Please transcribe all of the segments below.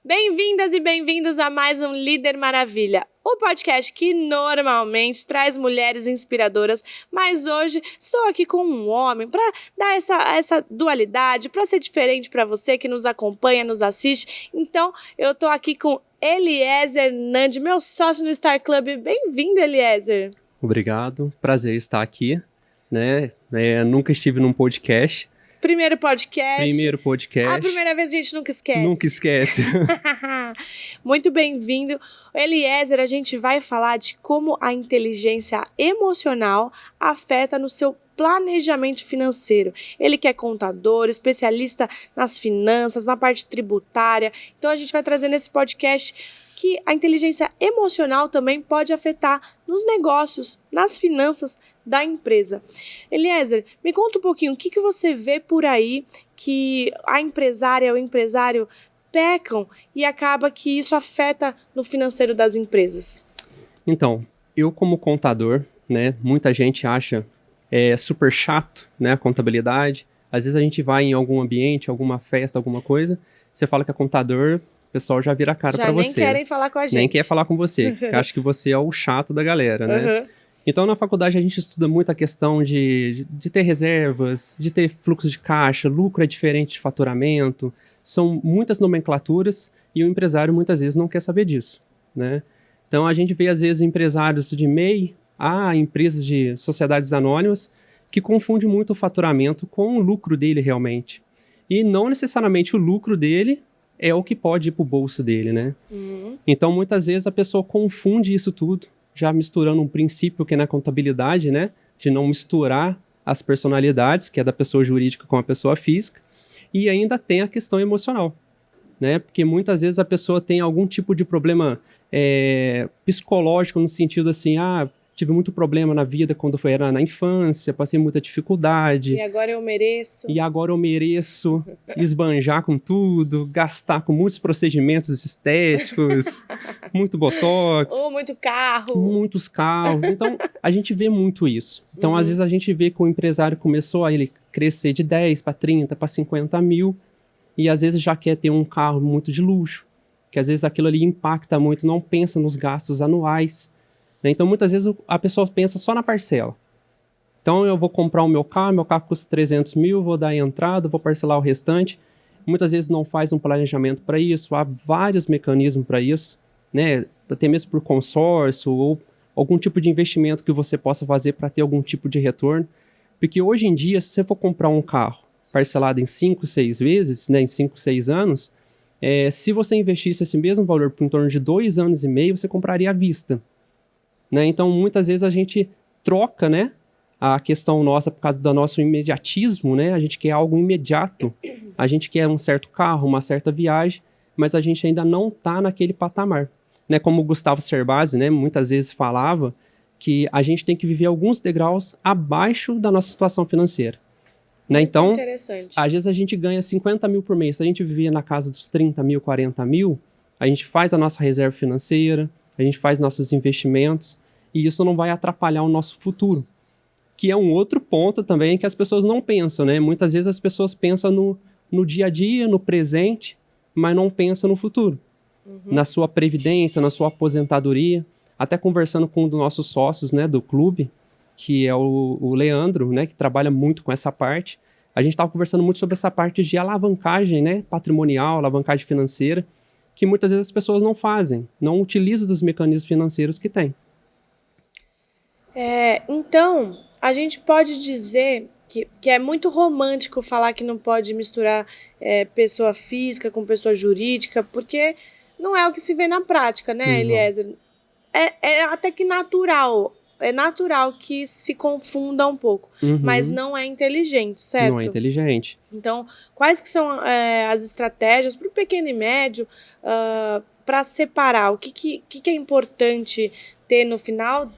Bem-vindas e bem-vindos a mais um Líder Maravilha, o podcast que normalmente traz mulheres inspiradoras, mas hoje estou aqui com um homem para dar essa dualidade, para ser diferente para você que nos acompanha, nos assiste. Então, eu estou aqui com Eliezer Nandi, meu sócio no Star Club. Bem-vindo, Eliezer. Obrigado, prazer estar aqui, né? Nunca estive num podcast. Primeiro podcast. A primeira vez a gente nunca esquece. Nunca esquece. Muito bem-vindo. Eliezer, a gente vai falar de como a inteligência emocional afeta no seu planejamento financeiro. Ele que é contador, especialista nas finanças, na parte tributária. Então a gente vai trazer nesse podcast que a inteligência emocional também pode afetar nos negócios, nas finanças da empresa. Eliezer, me conta um pouquinho, o que você vê por aí que a empresária ou o empresário pecam e acaba que isso afeta no financeiro das empresas? Então, eu como contador, né, muita gente acha super chato, né, a contabilidade. Às vezes a gente vai em algum ambiente, alguma festa, alguma coisa, você fala que é contador, o pessoal já vira a cara para você. Já nem querem falar com a gente. Nem quer falar com você, acha que você é o chato da galera, né? Uhum. Então, na faculdade, a gente estuda muito a questão de ter reservas, de ter fluxo de caixa, lucro é diferente de faturamento, são muitas nomenclaturas e o empresário muitas vezes não quer saber disso, né? Então, a gente vê, às vezes, empresários de MEI a empresas de sociedades anônimas que confundem muito o faturamento com o lucro dele realmente. E não necessariamente o lucro dele é o que pode ir para o bolso dele, né? Uhum. Então, muitas vezes, a pessoa confunde isso tudo, já misturando um princípio que é na contabilidade, né, de não misturar as personalidades, que é da pessoa jurídica com a pessoa física, e ainda tem a questão emocional, né, porque muitas vezes a pessoa tem algum tipo de problema psicológico, no sentido assim, tive muito problema na vida quando era na infância, passei muita dificuldade. E agora eu mereço esbanjar com tudo, gastar com muitos procedimentos estéticos, muito botox. Ou muito carro. Muitos carros. Então, a gente vê muito isso. Então, às vezes a gente vê que o empresário começou a ele crescer de 10 para 30, para 50 mil, e às vezes já quer ter um carro muito de luxo, que às vezes aquilo ali impacta muito, não pensa nos gastos anuais. Então, muitas vezes a pessoa pensa só na parcela. Então, eu vou comprar o meu carro custa 300 mil, vou dar a entrada, vou parcelar o restante. Muitas vezes não faz um planejamento para isso, há vários mecanismos para isso, né? Até mesmo por consórcio ou algum tipo de investimento que você possa fazer para ter algum tipo de retorno. Porque hoje em dia, se você for comprar um carro parcelado em 5, 6 vezes, né, em 5, 6 anos, se você investisse esse mesmo valor por em torno de 2 anos e meio, você compraria à vista. Né? Então, muitas vezes a gente troca, né, a questão nossa por causa do nosso imediatismo, né? A gente quer algo imediato, a gente quer um certo carro, uma certa viagem, mas a gente ainda não está naquele patamar. Né? Como o Gustavo Cerbasi, né, muitas vezes falava que a gente tem que viver alguns degraus abaixo da nossa situação financeira. Né? Então, às vezes a gente ganha 50 mil por mês, se a gente viver na casa dos 30 mil, 40 mil, a gente faz a nossa reserva financeira, a gente faz nossos investimentos, e isso não vai atrapalhar o nosso futuro, que é um outro ponto também que as pessoas não pensam, né? Muitas vezes as pessoas pensam no dia a dia, no presente, mas não pensam no futuro, na sua previdência, na sua aposentadoria. Até conversando com um dos nossos sócios, né, do clube, que é o Leandro, né, que trabalha muito com essa parte, a gente estava conversando muito sobre essa parte de alavancagem, né, patrimonial, alavancagem financeira, que muitas vezes as pessoas não fazem, não utilizam dos mecanismos financeiros que tem. Então, a gente pode dizer que é muito romântico falar que não pode misturar pessoa física com pessoa jurídica, porque não é o que se vê na prática, né, Eliezer? É até que natural. É natural que se confunda um pouco, mas não é inteligente, certo? Não é inteligente. Então, quais que são as estratégias para o pequeno e médio para separar? O que é importante ter no final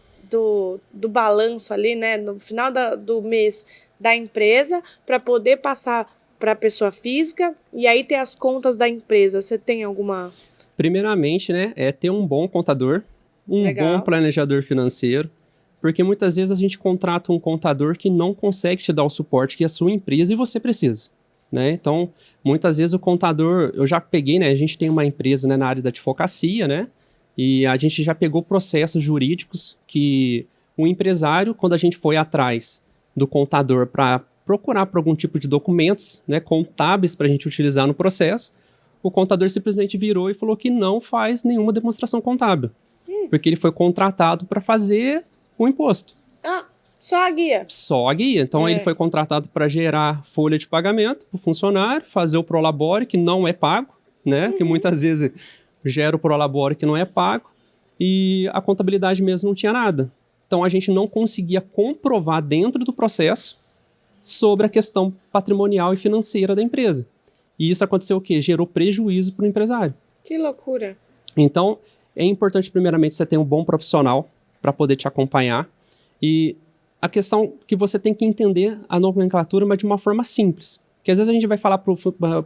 do balanço ali, né, no final do mês da empresa, para poder passar para a pessoa física e aí ter as contas da empresa? Você tem alguma... Primeiramente, né, é ter um bom contador, bom planejador financeiro, porque muitas vezes a gente contrata um contador que não consegue te dar o suporte que a sua empresa e você precisa. né? Então, muitas vezes o contador, eu já peguei, né? A gente tem uma empresa, né, na área da advocacia, né? E a gente já pegou processos jurídicos que o empresário, quando a gente foi atrás do contador para procurar por algum tipo de documentos, né, contábeis para a gente utilizar no processo, o contador simplesmente virou e falou que não faz nenhuma demonstração contábil, porque ele foi contratado para fazer o imposto. Ah, só a guia. Só a guia. Então, ele foi contratado para gerar folha de pagamento para o funcionário, fazer o prolabore, que não é pago, né? Que muitas vezes gera o prolabore que não é pago, e a contabilidade mesmo não tinha nada. Então, a gente não conseguia comprovar dentro do processo sobre a questão patrimonial e financeira da empresa. E isso aconteceu o quê? Gerou prejuízo para o empresário. Que loucura. Então, é importante, primeiramente, você ter um bom profissional para poder te acompanhar. E a questão que você tem que entender a nomenclatura, mas de uma forma simples. Porque às vezes a gente vai falar para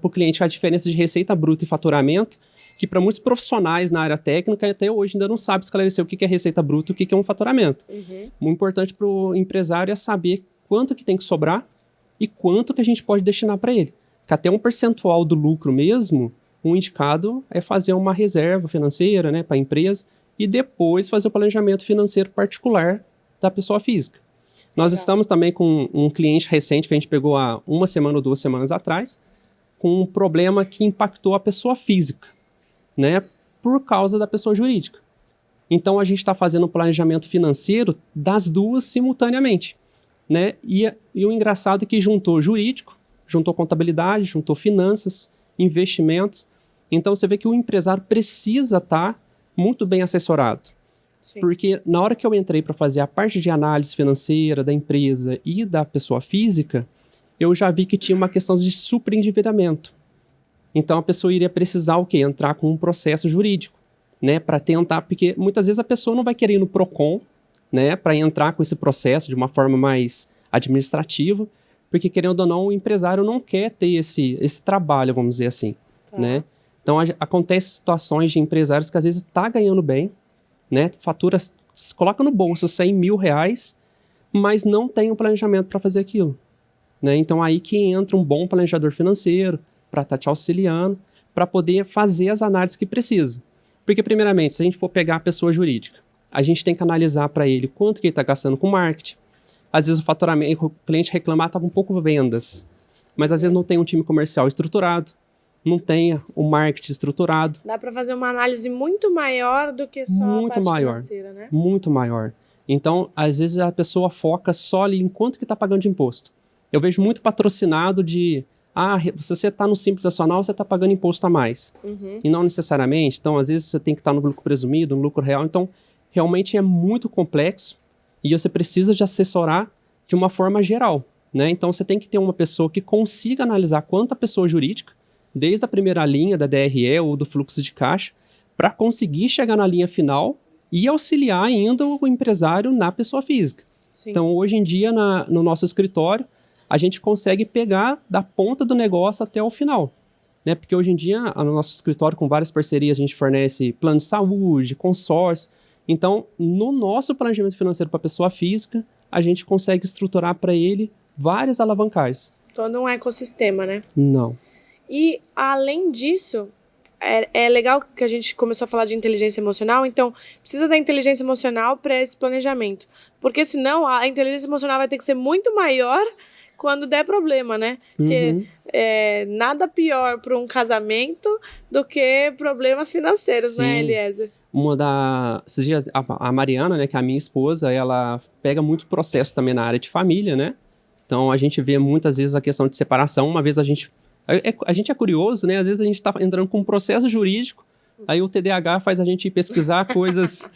o cliente a diferença de receita bruta e faturamento, que para muitos profissionais na área técnica, até hoje ainda não sabe esclarecer o que é receita bruta e o que é um faturamento. O importante para o empresário é saber quanto que tem que sobrar e quanto que a gente pode destinar para ele. Que até um percentual do lucro mesmo, um indicado é fazer uma reserva financeira, né, para a empresa e depois fazer o planejamento financeiro particular da pessoa física. Nós estamos também com um cliente recente que a gente pegou há 1 semana ou 2 semanas atrás, com um problema que impactou a pessoa física, né, por causa da pessoa jurídica. Então, a gente está fazendo um planejamento financeiro das duas simultaneamente, né, e o engraçado é que juntou jurídico, juntou contabilidade, juntou finanças, investimentos. Então, você vê que o empresário precisa estar muito bem assessorado. Sim. Porque na hora que eu entrei para fazer a parte de análise financeira da empresa e da pessoa física, eu já vi que tinha uma questão de superendividamento. Então, a pessoa iria precisar o quê? Entrar com um processo jurídico, né? Para tentar, porque muitas vezes a pessoa não vai querer ir no PROCON, né? Para entrar com esse processo de uma forma mais administrativa, porque, querendo ou não, o empresário não quer ter esse trabalho, vamos dizer assim, né? Então, acontece situações de empresários que às vezes está ganhando bem, né? Fatura, coloca no bolso 100 mil reais, mas não tem um planejamento para fazer aquilo, né? Então, aí que entra um bom planejador financeiro para estar te auxiliando, para poder fazer as análises que precisa. Porque, primeiramente, se a gente for pegar a pessoa jurídica, a gente tem que analisar para ele quanto que ele está gastando com marketing. Às vezes o faturamento, o cliente reclamar, está com pouco vendas, mas às vezes não tem um time comercial estruturado, não tem o marketing estruturado. Dá para fazer uma análise muito maior do que só a parte financeira, né? Muito maior. Então, às vezes a pessoa foca só ali em quanto que está pagando de imposto. Eu vejo muito patrocinado de, se você está no Simples Nacional, você está pagando imposto a mais. E não necessariamente. Então, às vezes você tem que estar no lucro presumido, no lucro real. Então, realmente é muito complexo. E você precisa de assessorar de uma forma geral, né? Então, você tem que ter uma pessoa que consiga analisar quanto a pessoa jurídica, desde a primeira linha da DRE ou do fluxo de caixa, para conseguir chegar na linha final e auxiliar ainda o empresário na pessoa física. Sim. Então, hoje em dia, no nosso escritório, a gente consegue pegar da ponta do negócio até o final, né? Porque hoje em dia, no nosso escritório, com várias parcerias, a gente fornece plano de saúde, consórcio. Então, no nosso planejamento financeiro para a pessoa física, a gente consegue estruturar para ele várias alavancagens. Todo um ecossistema, né? Não. E, além disso, é legal que a gente começou a falar de inteligência emocional, então precisa da inteligência emocional para esse planejamento. Porque, senão, a inteligência emocional vai ter que ser muito maior quando der problema, né? Porque nada pior para um casamento do que problemas financeiros, Sim. né, Eliezer? Esses dias, a Mariana, né, que é a minha esposa, ela pega muito processo também na área de família, né? Então, a gente vê muitas vezes a questão de separação. Uma vez a gente é curioso, né? Às vezes a gente está entrando com um processo jurídico, aí o TDAH faz a gente pesquisar coisas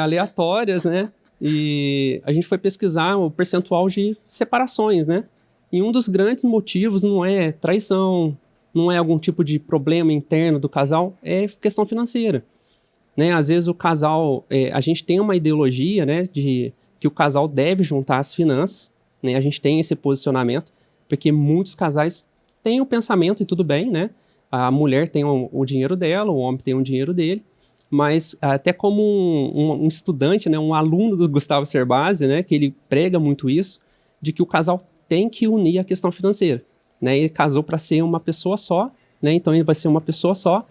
aleatórias, né? E a gente foi pesquisar o percentual de separações, né? E um dos grandes motivos não é traição, não é algum tipo de problema interno do casal, é questão financeira. Né? Às vezes o casal, a gente tem uma ideologia, né, de que o casal deve juntar as finanças, né? A gente tem esse posicionamento, porque muitos casais têm o pensamento, e tudo bem, né? A mulher tem o dinheiro dela, o homem tem o dinheiro dele, mas até como um estudante, né, um aluno do Gustavo Cerbasi, né, que ele prega muito isso, de que o casal tem que unir a questão financeira. né? Ele casou para ser uma pessoa só, né? Então ele vai ser uma pessoa só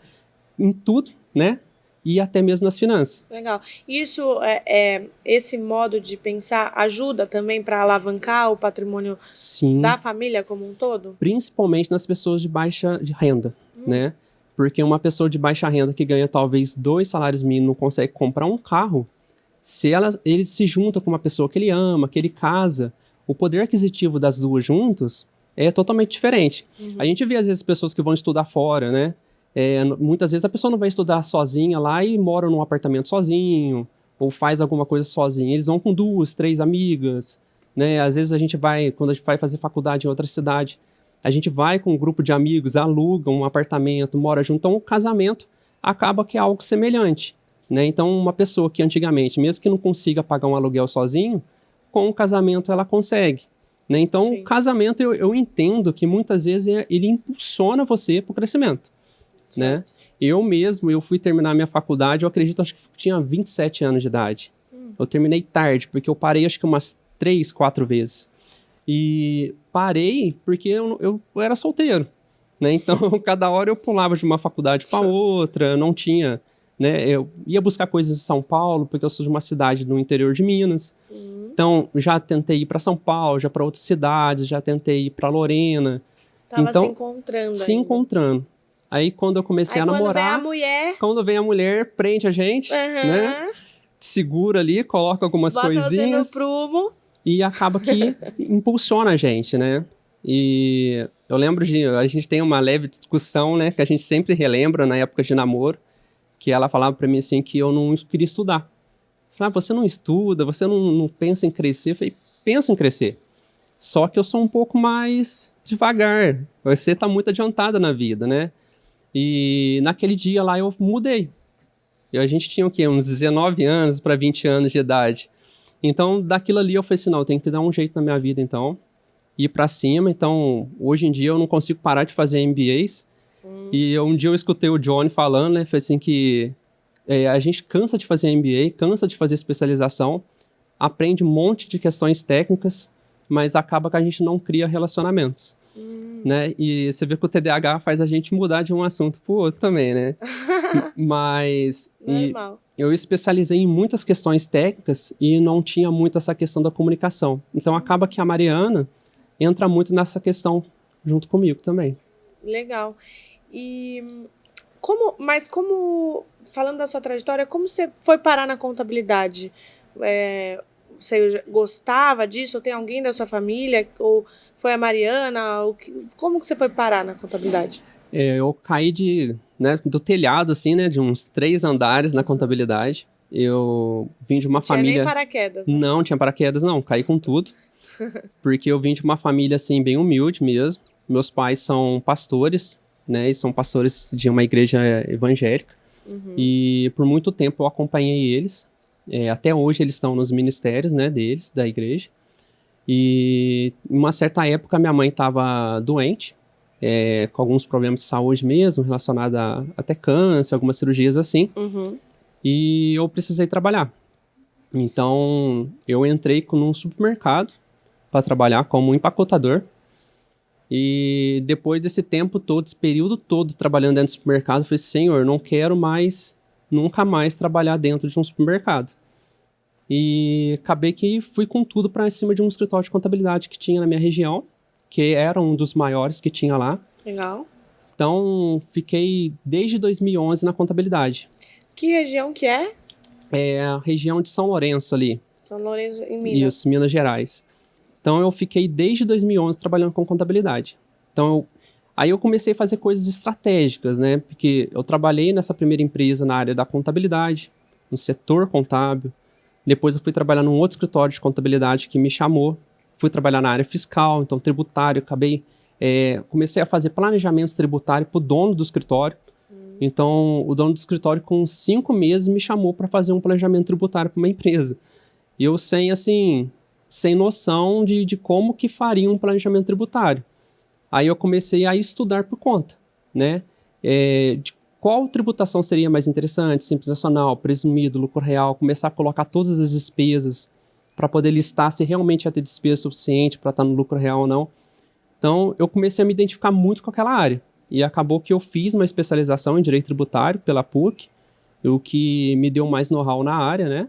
em tudo, né? E até mesmo nas finanças. Legal. Isso, esse modo de pensar ajuda também para alavancar o patrimônio Sim, da família como um todo? principalmente nas pessoas de baixa renda, né? Porque uma pessoa de baixa renda que ganha talvez 2 salários mínimos não consegue comprar um carro, se ele se junta com uma pessoa que ele ama, que ele casa, o poder aquisitivo das duas juntos é totalmente diferente. A gente vê às vezes pessoas que vão estudar fora, né? Muitas vezes a pessoa não vai estudar sozinha lá e mora num apartamento sozinho, ou faz alguma coisa sozinho. Eles vão com 2, 3 amigas, né? Às vezes a gente vai, quando a gente vai fazer faculdade em outra cidade, a gente vai com um grupo de amigos, aluga um apartamento, mora junto. Então o casamento acaba que é algo semelhante, né? Então uma pessoa que antigamente, mesmo que não consiga pagar um aluguel sozinho, com o casamento ela consegue, né? Então Sim. o casamento eu entendo que muitas vezes ele impulsiona você para o crescimento. Né? Eu fui terminar minha faculdade, eu acredito, acho que tinha 27 anos de idade. Eu terminei tarde, porque eu parei acho que umas 3, 4 vezes. E parei porque eu era solteiro, né? Então, cada hora eu pulava de uma faculdade para outra, não tinha, né? Eu ia buscar coisas em São Paulo, porque eu sou de uma cidade no interior de Minas. Então, já tentei ir para São Paulo, já para outras cidades, já tentei ir para Lorena. Tava Então, se encontrando se ainda. encontrando. Aí quando eu comecei a namorar, quando vem a mulher, prende a gente, né? Segura ali, coloca algumas coisinhas. Bota você no prumo. E acaba que impulsiona a gente, né? E eu lembro a gente tem uma leve discussão, né? Que a gente sempre relembra na época de namoro, que ela falava pra mim assim que eu não queria estudar. Falava, você não estuda, você não pensa em crescer. Eu falei, penso em crescer. Só que eu sou um pouco mais devagar. Você tá muito adiantada na vida, né? E naquele dia lá eu mudei. E a gente tinha o quê? Uns 19 anos para 20 anos de idade. Então, daquilo ali eu falei assim, não, eu tenho que dar um jeito na minha vida, então. Ir para cima. Então, hoje em dia eu não consigo parar de fazer MBAs. E um dia eu escutei o Johnny falando, né? Foi assim que a gente cansa de fazer MBA, cansa de fazer especialização, aprende um monte de questões técnicas, mas acaba que a gente não cria relacionamentos. Né? E você vê que o TDAH faz a gente mudar de um assunto para o outro também, né? Mas eu especializei em muitas questões técnicas e não tinha muito essa questão da comunicação. Então acaba que a Mariana entra muito nessa questão junto comigo também. Legal. E falando da sua trajetória, como você foi parar na contabilidade? Você gostava disso? Ou tem alguém da sua família? Ou foi a Mariana? Como que você foi parar na contabilidade? Eu caí do telhado, assim, né? De uns 3 andares na contabilidade. Eu vim de uma família... Tinha nem paraquedas, né? Não, tinha paraquedas não. Caí com tudo. Porque eu vim de uma família, assim, bem humilde mesmo. Meus pais são pastores, né? E são pastores de uma igreja evangélica. E por muito tempo eu acompanhei eles. Até hoje eles estão nos ministérios, né, deles, da igreja. E em uma certa época minha mãe estava doente, com alguns problemas de saúde mesmo, relacionados a até câncer, algumas cirurgias assim. E eu precisei trabalhar. Então eu entrei num supermercado para trabalhar como empacotador. E depois desse tempo todo, esse período todo trabalhando dentro do supermercado, eu falei, Senhor, não quero nunca mais trabalhar dentro de um supermercado. E acabei que fui com tudo para cima de um escritório de contabilidade que tinha na minha região, que era um dos maiores que tinha lá. Legal. Então, fiquei desde 2011 na contabilidade. Que região que é? É a região de São Lourenço ali. São Lourenço, em Minas. Isso, Minas Gerais. Então, eu fiquei desde 2011 trabalhando com contabilidade. Então, aí eu comecei a fazer coisas estratégicas, né? Porque eu trabalhei nessa primeira empresa na área da contabilidade, no setor contábil. Depois eu fui trabalhar num outro escritório de contabilidade que me chamou. Fui trabalhar na área fiscal, então tributário. Comecei a fazer planejamentos tributários para o dono do escritório. Então, o dono do escritório, com 5 meses, me chamou para fazer um planejamento tributário para uma empresa. E eu sem noção de como que faria um planejamento tributário. Aí eu comecei a estudar por conta, né? De qual tributação seria mais interessante, simples nacional, presumido, lucro real, começar a colocar todas as despesas para poder listar se realmente ia ter despesa suficiente para estar no lucro real ou não. Então, eu comecei a me identificar muito com aquela área. E acabou que eu fiz uma especialização em Direito Tributário pela PUC, o que me deu mais know-how na área, né?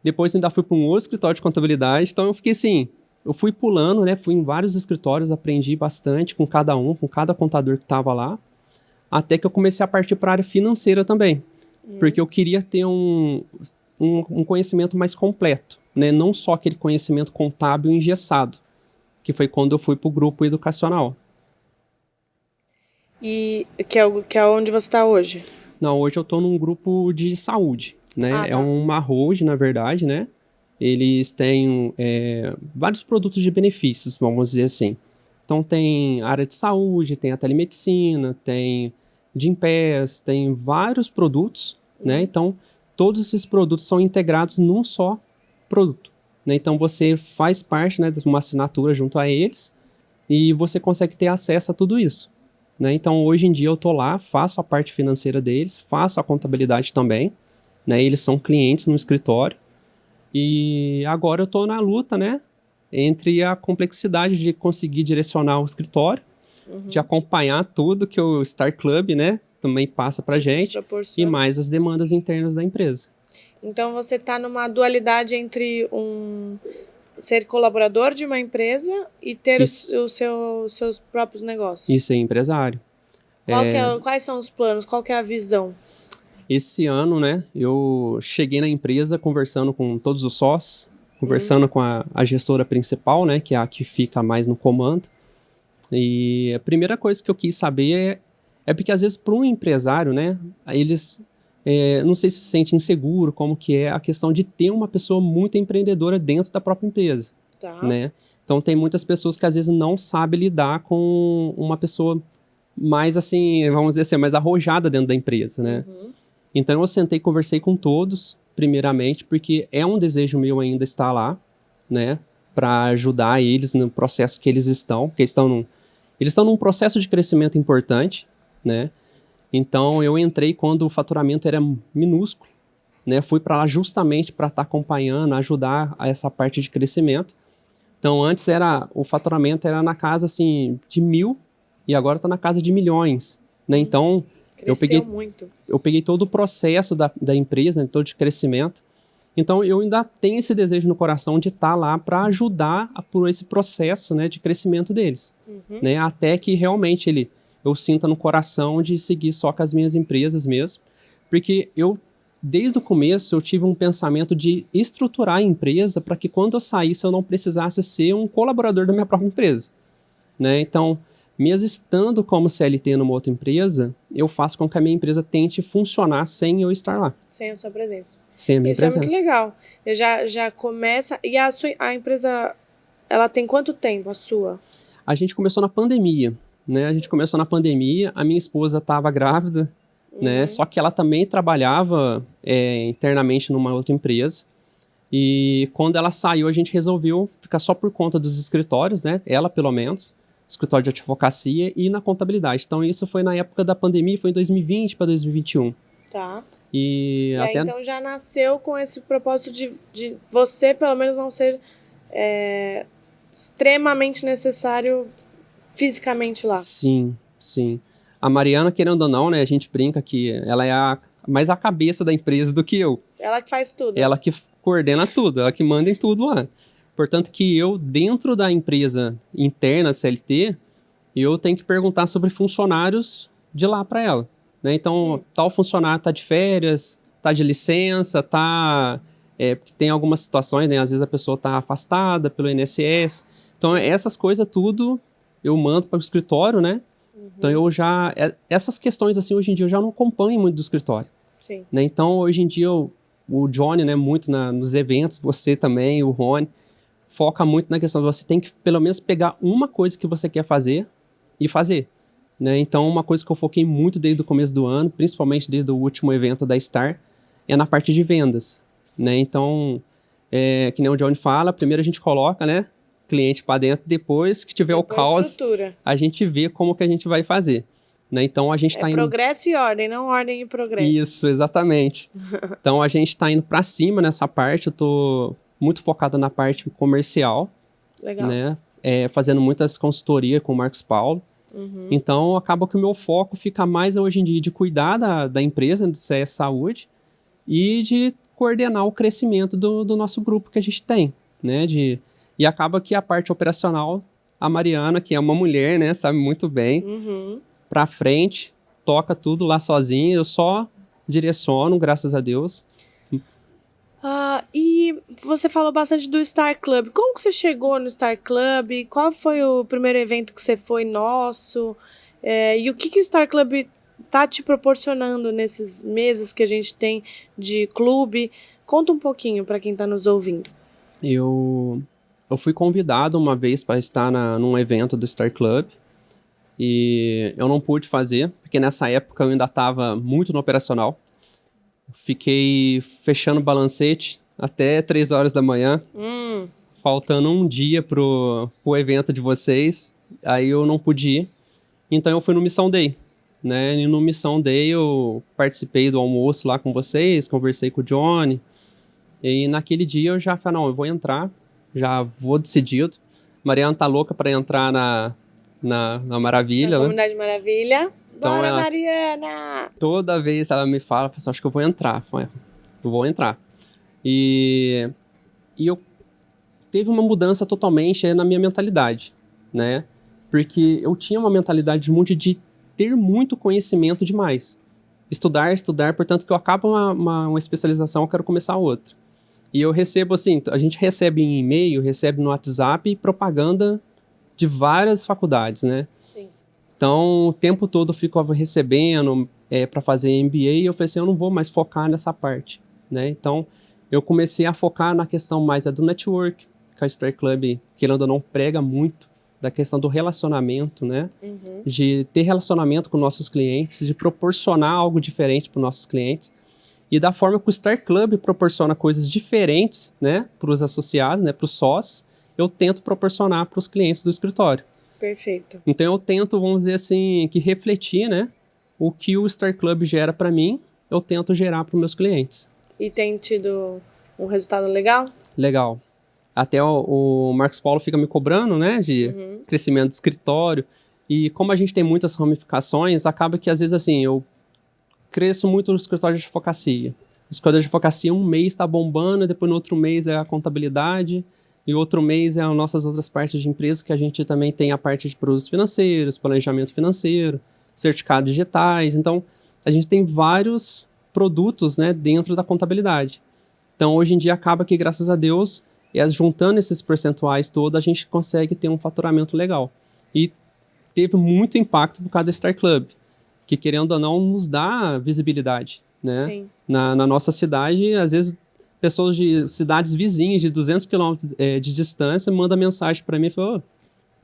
Depois ainda fui para um outro escritório de contabilidade, então eu fiquei assim, eu fui pulando, né? Fui em vários escritórios, aprendi bastante com cada um, com cada contador que estava lá, até que eu comecei a partir para a área financeira também, porque eu queria ter um conhecimento mais completo, né? Não só aquele conhecimento contábil engessado, que foi quando eu fui para o grupo educacional. E que é onde você está hoje? Não, hoje eu estou num grupo de saúde, né? Ah, tá. É uma holding, na verdade, né? Eles têm vários produtos de benefícios, vamos dizer assim. Então tem área de saúde, tem a telemedicina, tem Gympass, tem vários produtos, né? Então todos esses produtos são integrados num só produto, né? Então você faz parte, né, de uma assinatura junto a eles e você consegue ter acesso a tudo isso, né? Então hoje em dia eu tô lá, faço a parte financeira deles, faço a contabilidade também, né? Eles são clientes no escritório e agora eu tô na luta, né, entre a complexidade de conseguir direcionar o escritório, de acompanhar tudo que o Star Club, né, também passa pra gente e mais as demandas internas da empresa. Então você está numa dualidade entre ser colaborador de uma empresa e ter seus próprios negócios. Isso é empresário. Quais são os planos? Qual que é a visão? Esse ano, né, eu cheguei na empresa conversando com todos os sócios, conversando com a gestora principal, né, que é a que fica mais no comando. E a primeira coisa que eu quis saber é porque às vezes para um empresário, né, eles não sei se sente inseguro, como que é a questão de ter uma pessoa muito empreendedora dentro da própria empresa, né? Então tem muitas pessoas que às vezes não sabem lidar com uma pessoa mais assim, vamos dizer assim, mais arrojada dentro da empresa, né? Então eu sentei e conversei com todos, primeiramente, porque é um desejo meu ainda estar lá, né? Para ajudar eles no processo que eles estão, porque eles estão num processo de crescimento importante, né? Então eu entrei quando o faturamento era minúsculo, né? Fui para lá justamente para estar acompanhando, ajudar a essa parte de crescimento. Então antes o faturamento era na casa assim de 1.000 e agora está na casa de milhões, né? Então eu peguei todo o processo da empresa, né? Todo de crescimento. Então eu ainda tenho esse desejo no coração de estar lá para ajudar por esse processo, né, de crescimento deles, né? Até que realmente eu sinta no coração de seguir só com as minhas empresas mesmo, porque desde o começo, eu tive um pensamento de estruturar a empresa para que quando eu saísse, eu não precisasse ser um colaborador da minha própria empresa, né? Então, mesmo estando como CLT numa outra empresa, eu faço com que a minha empresa tente funcionar sem eu estar lá. Sem a sua presença. Sem a minha presença. Isso é muito legal. Já começa... E a empresa, ela tem quanto tempo, a sua? A gente começou na pandemia. Né, a gente começou na pandemia, a minha esposa estava grávida, né, só que ela também trabalhava internamente numa outra empresa, e quando ela saiu a gente resolveu ficar só por conta dos escritórios, né, ela pelo menos, escritório de advocacia e na contabilidade. Então isso foi na época da pandemia, foi em 2020 para 2021. Tá. E aí, então já nasceu com esse propósito de você pelo menos não ser extremamente necessário fisicamente lá. Sim, sim. A Mariana, querendo ou não, né, a gente brinca que ela é mais a cabeça da empresa do que eu. Ela que faz tudo. Ela que coordena tudo, ela que manda em tudo lá. Portanto que eu, dentro da empresa interna CLT, eu tenho que perguntar sobre funcionários de lá para ela, né? Então, tal funcionário tá de férias, tá de licença, porque tem algumas situações, né? Às vezes a pessoa tá afastada pelo INSS. Então, essas coisas tudo eu mando para o escritório, né? Então essas questões assim, hoje em dia eu já não acompanho muito do escritório. Sim. Né? Então hoje em dia o Johnny, né, muito nos eventos, você também, o Rony, foca muito na questão de você tem que pelo menos pegar uma coisa que você quer fazer e fazer. Né? Então uma coisa que eu foquei muito desde o começo do ano, principalmente desde o último evento da Star, é na parte de vendas. Né? Então, que nem o Johnny fala, primeiro a gente coloca, né, cliente para dentro, depois que tiver o caos, a gente vê como que a gente vai fazer, né? Então a gente está indo... progresso e ordem, não ordem e progresso. Isso, exatamente. Então a gente está indo para cima nessa parte, eu tô muito focado na parte comercial, Legal. né? fazendo muitas consultorias com o Marcos Paulo. Então, acaba que o meu foco fica mais hoje em dia de cuidar da empresa, de CS Saúde, e de coordenar o crescimento do nosso grupo que a gente tem, né? E acaba que a parte operacional, a Mariana, que é uma mulher, né, sabe muito bem, pra frente, toca tudo lá sozinha, eu só direciono, graças a Deus. E você falou bastante do Star Club. Como que você chegou no Star Club? Qual foi o primeiro evento que você foi nosso? E o que o Star Club tá te proporcionando nesses meses que a gente tem de clube? Conta um pouquinho para quem está nos ouvindo. Eu fui convidado uma vez para estar num evento do Star Club e eu não pude fazer, porque nessa época eu ainda estava muito no operacional. Fiquei fechando o balancete até 3 horas da manhã, faltando um dia pro evento de vocês, aí eu não pude ir. Então eu fui no Missão Day, né? E no Missão Day eu participei do almoço lá com vocês, conversei com o Johnny, e naquele dia eu já falei, não, eu vou entrar, já vou decidido. Mariana tá louca para entrar na Maravilha, na né? Comunidade Maravilha. Então, Bora, Mariana! Toda vez ela me fala, assim, acho que eu vou entrar. Eu vou entrar. E eu teve uma mudança totalmente na minha mentalidade, né? Porque eu tinha uma mentalidade muito de ter muito conhecimento demais. Estudar, portanto que eu acabo uma especialização, eu quero começar outra. E eu recebo assim, a gente recebe em e-mail, recebe no WhatsApp propaganda de várias faculdades, né? Sim. Então, o tempo todo eu fico recebendo para fazer MBA e eu falei assim, eu não vou mais focar nessa parte, né? Então, eu comecei a focar na questão mais do network, que a Star Club, querendo ou não, prega muito da questão do relacionamento, né? De ter relacionamento com nossos clientes, de proporcionar algo diferente para os nossos clientes. E da forma que o Star Club proporciona coisas diferentes, né, para os associados, né, para os sócios, eu tento proporcionar para os clientes do escritório. Perfeito. Então eu tento, vamos dizer assim, que refletir, né, o que o Star Club gera para mim, eu tento gerar para os meus clientes. E tem tido um resultado legal? Legal. Até o Marcos Paulo fica me cobrando, né, de crescimento do escritório. E como a gente tem muitas ramificações, acaba que às vezes assim, eu cresço muito no escritório de advocacia. O escritório de advocacia um mês está bombando, e depois no outro mês é a contabilidade, e outro mês é as nossas outras partes de empresa, que a gente também tem a parte de produtos financeiros, planejamento financeiro, certificados digitais. Então, a gente tem vários produtos, né, dentro da contabilidade. Então, hoje em dia, acaba que, graças a Deus, juntando esses percentuais todos, a gente consegue ter um faturamento legal. E teve muito impacto por causa do Star Club, que, querendo ou não, nos dá visibilidade, né? Sim. Na nossa cidade, às vezes, pessoas de cidades vizinhas, de 200 quilômetros de distância, mandam mensagem para mim e falam,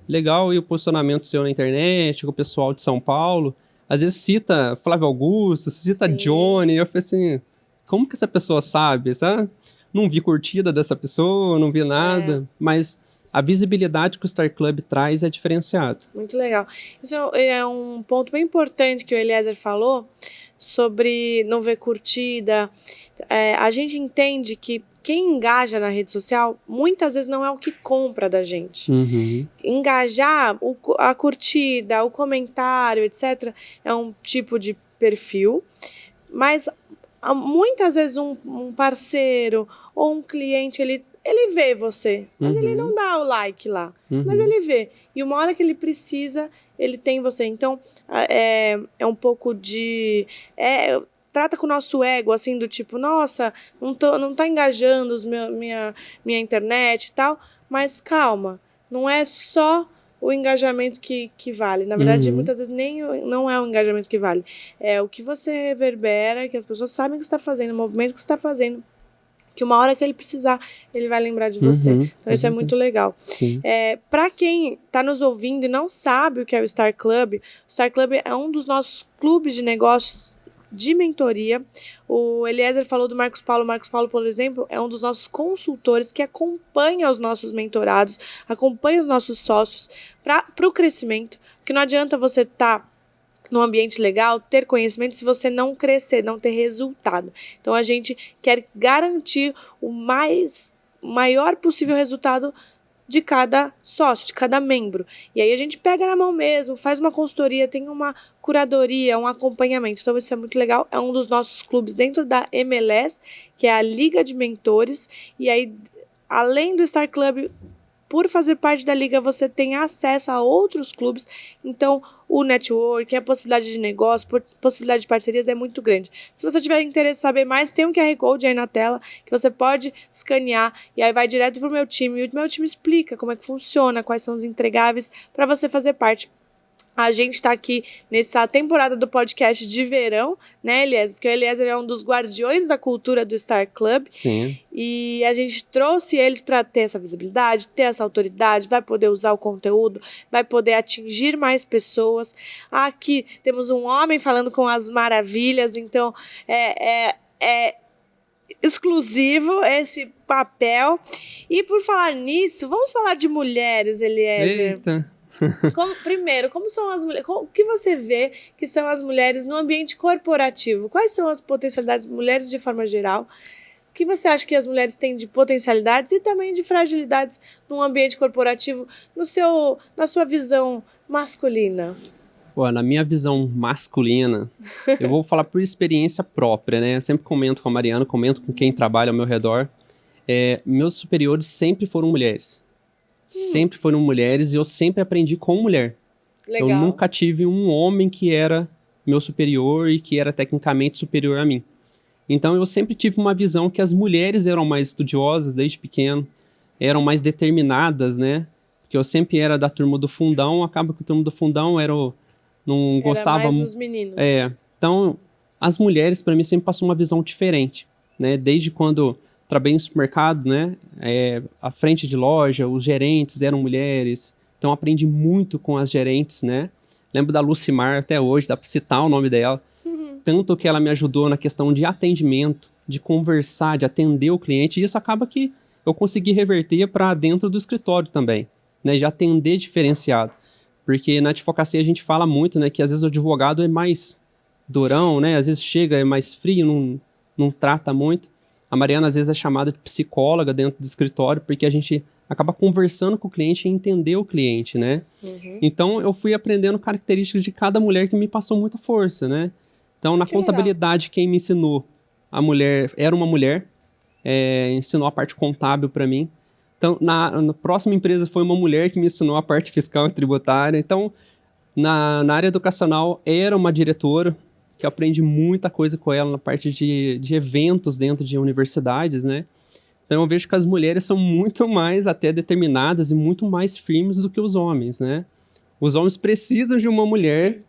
legal, e o posicionamento seu na internet, com o pessoal de São Paulo. Às vezes cita Flávio Augusto, cita Sim. Johnny, eu falei assim, como que essa pessoa sabe, sabe? Não vi curtida dessa pessoa, não vi nada, mas a visibilidade que o Star Club traz é diferenciada. Muito legal. Isso é um ponto bem importante que o Eliezer falou sobre não ver curtida. A gente entende que quem engaja na rede social muitas vezes não é o que compra da gente. Engajar, a curtida, o comentário, etc., é um tipo de perfil, mas muitas vezes um parceiro ou um cliente, ele vê você, mas ele não dá o like lá, mas ele vê. E uma hora que ele precisa, ele tem você. Então, é um pouco de... trata com o nosso ego, assim, do tipo, nossa, não tá engajando minha internet e tal, mas calma, não é só o engajamento que vale. Na verdade, muitas vezes não é o engajamento que vale. É o que você reverbera, que as pessoas sabem que você está fazendo, o movimento que você está fazendo, que uma hora que ele precisar, ele vai lembrar de você. Então, isso é muito legal. Para quem está nos ouvindo e não sabe o que é o Star Club, o Star Club é um dos nossos clubes de negócios de mentoria. O Eliezer falou do Marcos Paulo. O Marcos Paulo, por exemplo, é um dos nossos consultores que acompanha os nossos mentorados, acompanha os nossos sócios para o crescimento, porque não adianta você estar num ambiente legal, ter conhecimento, se você não crescer, não ter resultado. Então, a gente quer garantir o maior possível resultado de cada sócio, de cada membro. E aí a gente pega na mão mesmo, faz uma consultoria, tem uma curadoria, um acompanhamento. Então isso é muito legal. É um dos nossos clubes dentro da MLS, que é a Liga de Mentores. E aí, além do Star Club, por fazer parte da liga, você tem acesso a outros clubes. Então, o network, a possibilidade de negócio, possibilidade de parcerias é muito grande. Se você tiver interesse em saber mais, tem um QR Code aí na tela que você pode escanear e aí vai direto para o meu time. E o meu time explica como é que funciona, quais são os entregáveis para você fazer parte. A gente está aqui nessa temporada do podcast de verão, né, Eliezer? Porque o Eliezer é um dos guardiões da cultura do Star Club. Sim. E a gente trouxe eles para ter essa visibilidade, ter essa autoridade, vai poder usar o conteúdo, vai poder atingir mais pessoas. Aqui temos um homem falando com as maravilhas, então é exclusivo esse papel. E por falar nisso, vamos falar de mulheres, Eliezer. Eita! Primeiro, como são as mulheres? O que você vê que são as mulheres no ambiente corporativo? Quais são as potencialidades mulheres de forma geral? O que você acha que as mulheres têm de potencialidades e também de fragilidades no ambiente corporativo, na sua visão masculina? Pô, na minha visão masculina, eu vou falar por experiência própria, né? Eu sempre comento com a Mariana, comento com quem trabalha ao meu redor. Meus superiores sempre foram mulheres. Sempre foram mulheres e eu sempre aprendi com mulher. Legal. Eu nunca tive um homem que era meu superior e que era tecnicamente superior a mim. Então eu sempre tive uma visão que as mulheres eram mais estudiosas desde pequeno, eram mais determinadas, né? Porque eu sempre era da turma do fundão, acaba que a turma do fundão não gostava mais os meninos. Então as mulheres para mim sempre passou uma visão diferente, né? Desde quando trabalhei no supermercado, né? A frente de loja, os gerentes eram mulheres. Então, aprendi muito com as gerentes, né? Lembro da Lucimar até hoje, dá para citar o nome dela. Tanto que ela me ajudou na questão de atendimento, de conversar, de atender o cliente. E isso acaba que eu consegui reverter para dentro do escritório também, né? De atender diferenciado. Porque na advocacia a gente fala muito, né? Que às vezes o advogado é mais durão, né? Às vezes chega, é mais frio, não trata muito. A Mariana, às vezes, é chamada de psicóloga dentro do escritório, porque a gente acaba conversando com o cliente e entender o cliente, né? Então, eu fui aprendendo características de cada mulher que me passou muita força, né? Então, na contabilidade, legal. Quem me ensinou a mulher era uma mulher, ensinou a parte contábil para mim. Então, na próxima empresa foi uma mulher que me ensinou a parte fiscal e tributária. Então, na área educacional, era uma diretora, que eu aprendi muita coisa com ela na parte de eventos dentro de universidades, né? Então eu vejo que as mulheres são muito mais até determinadas e muito mais firmes do que os homens, né? Os homens precisam de uma mulher,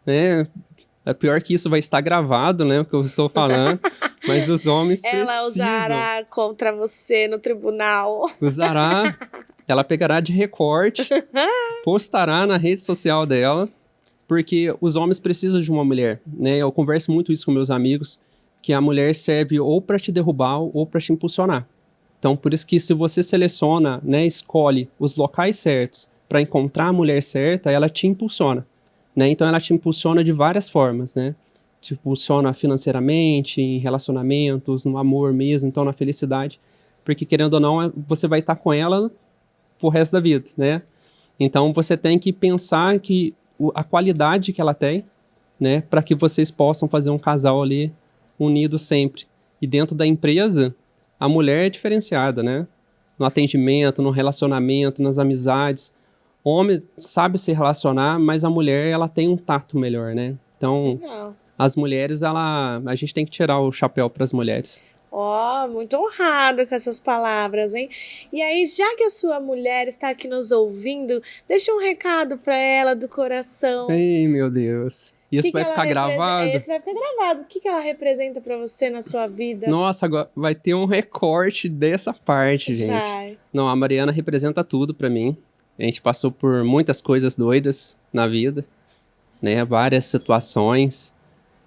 né? É pior que isso vai estar gravado, né? O que eu estou falando. Mas os homens precisam. Ela usará contra você no tribunal. Usará. Ela pegará de recorte, postará na rede social dela. Porque os homens precisam de uma mulher, né? Eu converso muito isso com meus amigos, que a mulher serve ou para te derrubar ou para te impulsionar. Então, por isso que se você seleciona, né, escolhe os locais certos para encontrar a mulher certa, ela te impulsiona, né? Então, ela te impulsiona de várias formas, né? Te impulsiona financeiramente, em relacionamentos, no amor mesmo, então na felicidade. Porque, querendo ou não, você vai estar com ela pro resto da vida, né? Então, você tem que pensar que a qualidade que ela tem, né, para que vocês possam fazer um casal ali unido sempre. E dentro da empresa, a mulher é diferenciada, né? No atendimento, no relacionamento, nas amizades. O homem sabe se relacionar, mas a mulher, ela tem um tato melhor, né? Então, as mulheres, a gente tem que tirar o chapéu para as mulheres. Muito honrado com essas palavras, hein? E aí, já que a sua mulher está aqui nos ouvindo, deixa um recado para ela do coração. Ei, meu Deus. Isso vai ficar gravado? Isso vai ficar gravado. O que ela representa para você na sua vida? Nossa, agora vai ter um recorte dessa parte, gente. Vai. Não, a Mariana representa tudo para mim. A gente passou por muitas coisas doidas na vida, né? Várias situações.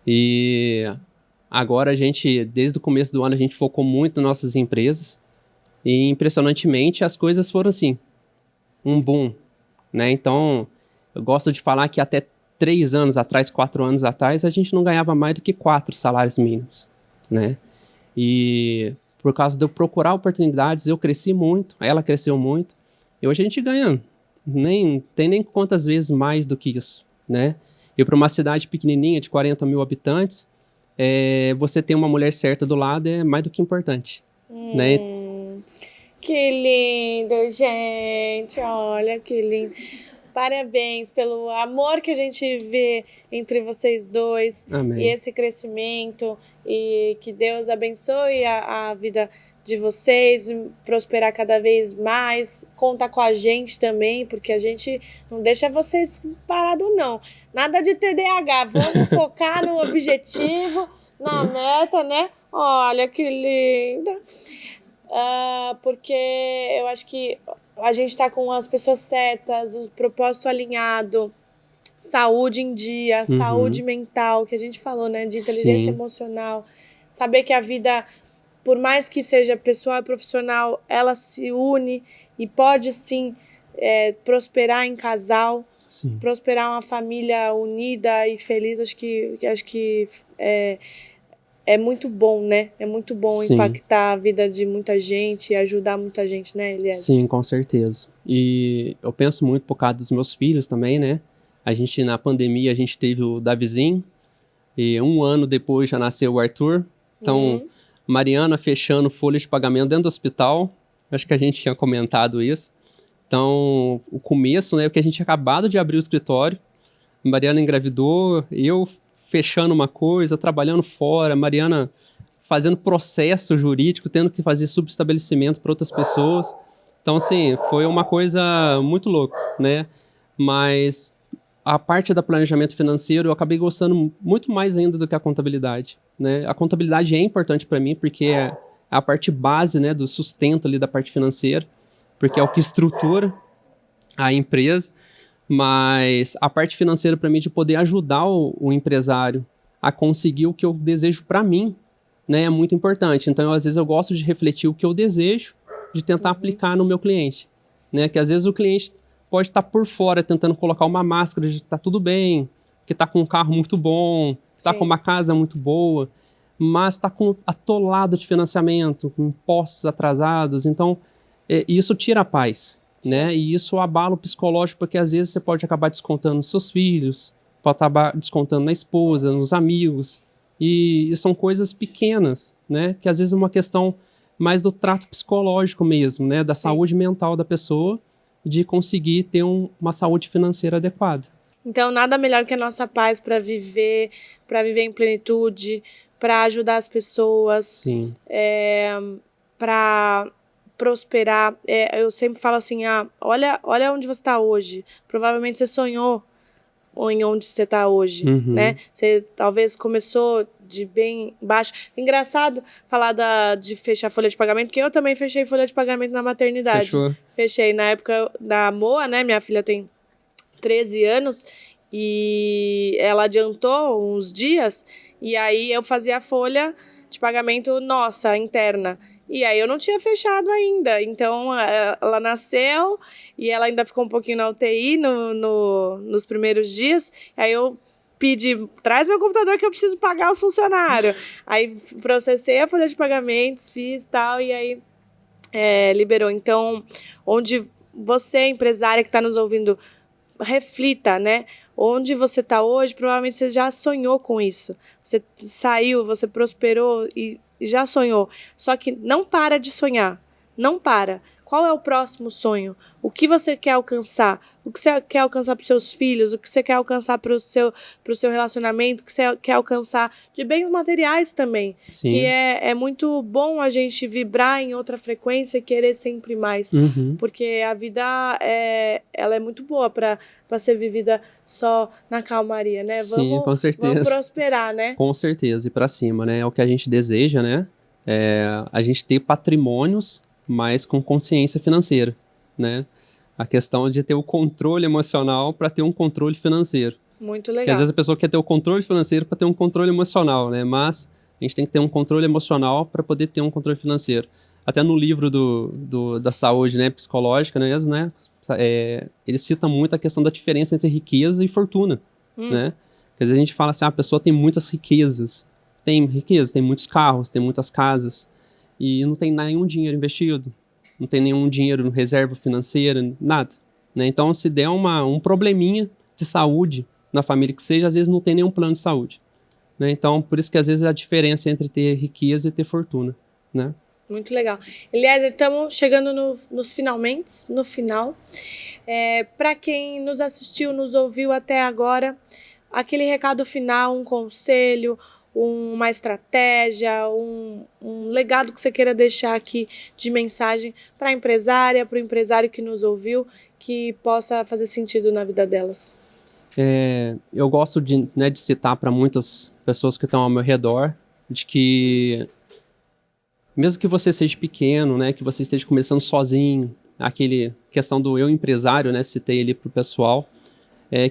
E agora a gente, desde o começo do ano, a gente focou muito nas nossas empresas e, impressionantemente, as coisas foram assim, um boom, né? Então, eu gosto de falar que até 3 anos atrás, 4 anos atrás, a gente não ganhava mais do que 4 salários mínimos, né? E por causa de eu procurar oportunidades, eu cresci muito, ela cresceu muito E hoje a gente ganha, tem nem quantas vezes mais do que isso, né? E para uma cidade pequenininha de 40 mil habitantes, você ter uma mulher certa do lado é mais do que importante, né? Que lindo, gente. Olha que lindo. Parabéns pelo amor que a gente vê entre vocês dois. Amém. E esse crescimento. E que Deus abençoe a vida de vocês, prosperar cada vez mais. Conta com a gente também, porque a gente não deixa vocês parados, não. Nada de TDAH. Vamos focar no objetivo, na meta, né? Olha que linda. Porque eu acho que a gente está com as pessoas certas, o propósito alinhado, saúde em dia, saúde mental, que a gente falou, né? De inteligência emocional. Saber que a vida, por mais que seja pessoal e profissional, ela se une e pode sim prosperar em casal, prosperar uma família unida e feliz. Acho que é muito bom, né? É muito bom impactar a vida de muita gente e ajudar muita gente, né, Eliezer? Sim, com certeza. E eu penso muito por causa dos meus filhos também, né? Na pandemia, a gente teve o Davizinho, e 1 ano depois já nasceu o Arthur. Então, Mariana fechando folha de pagamento dentro do hospital. Acho que a gente tinha comentado isso. Então, o começo, né? Porque a gente tinha acabado de abrir o escritório. Mariana engravidou, eu fechando uma coisa, trabalhando fora, Mariana fazendo processo jurídico, tendo que fazer subestabelecimento para outras pessoas. Então, assim, foi uma coisa muito louca, né? Mas a parte da planejamento financeiro eu acabei gostando muito mais ainda do que a contabilidade, né? A contabilidade é importante para mim porque é a parte base, né, do sustento ali da parte financeira, porque é o que estrutura a empresa. Mas a parte financeira para mim de poder ajudar o empresário a conseguir o que eu desejo para mim, né, é muito importante. Então, às vezes eu gosto de refletir o que eu desejo, de tentar aplicar no meu cliente, né? Que às vezes o cliente pode estar por fora tentando colocar uma máscara de que tá tudo bem, que tá com um carro muito bom, tá com uma casa muito boa, mas tá atolado de financiamento, com impostos atrasados. Então, isso tira a paz, né? E isso abala o psicológico, porque às vezes você pode acabar descontando nos seus filhos, pode acabar descontando na esposa, nos amigos, e são coisas pequenas, né? Que às vezes é uma questão mais do trato psicológico mesmo, né? Da saúde mental da pessoa, de conseguir ter uma saúde financeira adequada. Então, nada melhor que a nossa paz para viver em plenitude, para ajudar as pessoas, para prosperar. Eu sempre falo assim, olha onde você está hoje. Provavelmente você sonhou em onde você está hoje, né? Você talvez começou de bem baixo. Engraçado falar de fechar folha de pagamento, porque eu também fechei folha de pagamento na maternidade. Fechou? Fechei na época da Moa, né? Minha filha tem 13 anos e ela adiantou uns dias e aí eu fazia a folha de pagamento nossa, interna. E aí eu não tinha fechado ainda. Então, ela nasceu e ela ainda ficou um pouquinho na UTI nos primeiros dias. Aí eu pedi, traz meu computador que eu preciso pagar os funcionários. Aí processei a folha de pagamentos, fiz tal, e aí liberou. Então, onde você, empresária que está nos ouvindo, reflita, né? Onde você está hoje, provavelmente você já sonhou com isso. Você saiu, você prosperou e já sonhou. Só que não para de sonhar. Não para. Qual é o próximo sonho? O que você quer alcançar? O que você quer alcançar para os seus filhos? O que você quer alcançar para o seu relacionamento? O que você quer alcançar de bens materiais também? Sim. Que é muito bom a gente vibrar em outra frequência e querer sempre mais. Porque a vida ela é muito boa para ser vivida só na calmaria, né? Sim, com certeza. Vamos prosperar, né? Com certeza, e para cima, né? É o que a gente deseja, né? A gente ter patrimônios, mas com consciência financeira, né? A questão de ter o controle emocional para ter um controle financeiro. Muito legal. Porque às vezes a pessoa quer ter o controle financeiro para ter um controle emocional, né? Mas a gente tem que ter um controle emocional para poder ter um controle financeiro. Até no livro da saúde, né, psicológica, né, ele cita muito a questão da diferença entre riqueza e fortuna, né? Quer dizer, a gente fala assim, a pessoa tem muitas riquezas. Tem riqueza, tem muitos carros, tem muitas casas, e não tem nenhum dinheiro investido, não tem nenhum dinheiro, reserva financeira, nada. Né? Então, se der um probleminha de saúde na família que seja, às vezes não tem nenhum plano de saúde. Né? Então, por isso que às vezes a diferença entre ter riqueza e ter fortuna. Né? Muito legal. Eliezer, estamos chegando no final. Para quem nos assistiu, nos ouviu até agora, aquele recado final, um conselho, uma estratégia, um legado que você queira deixar aqui de mensagem para a empresária, para o empresário que nos ouviu, que possa fazer sentido na vida delas. Eu gosto de citar para muitas pessoas que estão ao meu redor, de que mesmo que você seja pequeno, né, que você esteja começando sozinho, aquele questão do eu empresário, né, citei ali pro pessoal,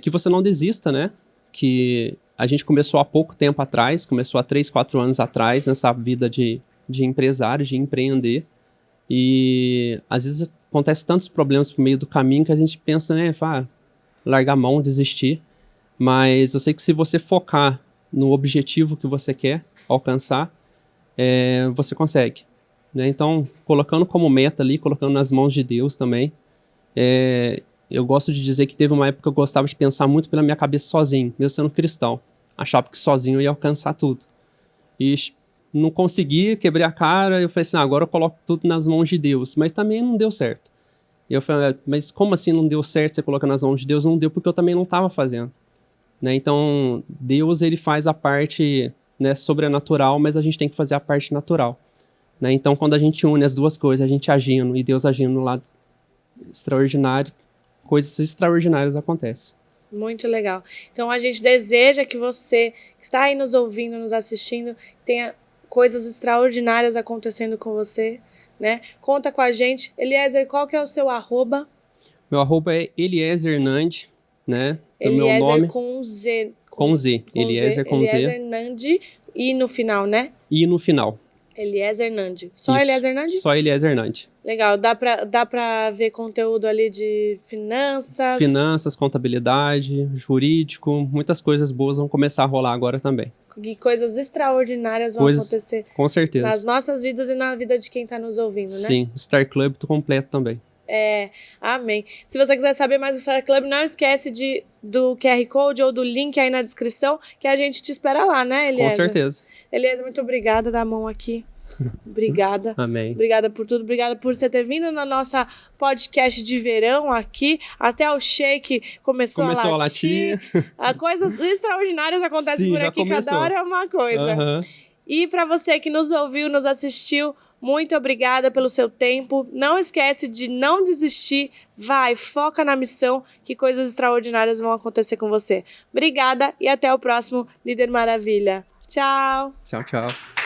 que você não desista, né, que a gente começou há pouco tempo atrás, começou há 3, 4 anos atrás, nessa vida de empresário, de empreender, e às vezes acontece tantos problemas no meio do caminho que a gente pensa, né, largar a mão, desistir, mas eu sei que se você focar no objetivo que você quer alcançar, você consegue. Né? Então, colocando como meta ali, colocando nas mãos de Deus também, eu gosto de dizer que teve uma época que eu gostava de pensar muito pela minha cabeça sozinho, mesmo sendo cristão. Achava que sozinho eu ia alcançar tudo. E não consegui, quebrei a cara, eu falei assim, agora eu coloco tudo nas mãos de Deus. Mas também não deu certo. E eu falei, mas como assim não deu certo você colocar nas mãos de Deus? Não deu porque eu também não estava fazendo. Né? Então, Deus ele faz a parte, né, sobrenatural, mas a gente tem que fazer a parte natural. Né? Então, quando a gente une as duas coisas, a gente agindo e Deus agindo no lado extraordinário, coisas extraordinárias acontecem. Muito legal. Então, a gente deseja que você que está aí nos ouvindo, nos assistindo, tenha coisas extraordinárias acontecendo com você, né? Conta com a gente. Eliezer, qual que é o seu arroba? Meu arroba é Eliezer Nandi, né? Eliezer meu nome com Z. Com Z. Eliezer com Z. Eliezer Nandi e no final, né? E no final. Eliezer Nandi. Só Isso. Eliezer Nandi? Só Eliezer Nandi. Legal. Dá pra ver conteúdo ali de finanças? Finanças, contabilidade, jurídico, muitas coisas boas vão começar a rolar agora também. E coisas extraordinárias vão acontecer. Com certeza. Nas nossas vidas e na vida de quem está nos ouvindo, né? Sim. Star Club completo também. Amém. Se você quiser saber mais do Star Club, não esquece do QR Code ou do link aí na descrição, que a gente te espera lá, né, Eliezer? Com certeza. Eliezer, muito obrigada, dá a mão aqui. Obrigada. Amém. Obrigada por tudo, obrigada por você ter vindo na nossa podcast de verão aqui. Até o Shake começou a latir. Coisas extraordinárias acontecem por aqui, cada hora é uma coisa. Uhum. E para você que nos ouviu, nos assistiu, muito obrigada pelo seu tempo. Não esquece de não desistir. Vai, foca na missão, que coisas extraordinárias vão acontecer com você. Obrigada e até o próximo Líder Maravilha. Tchau. Tchau, tchau.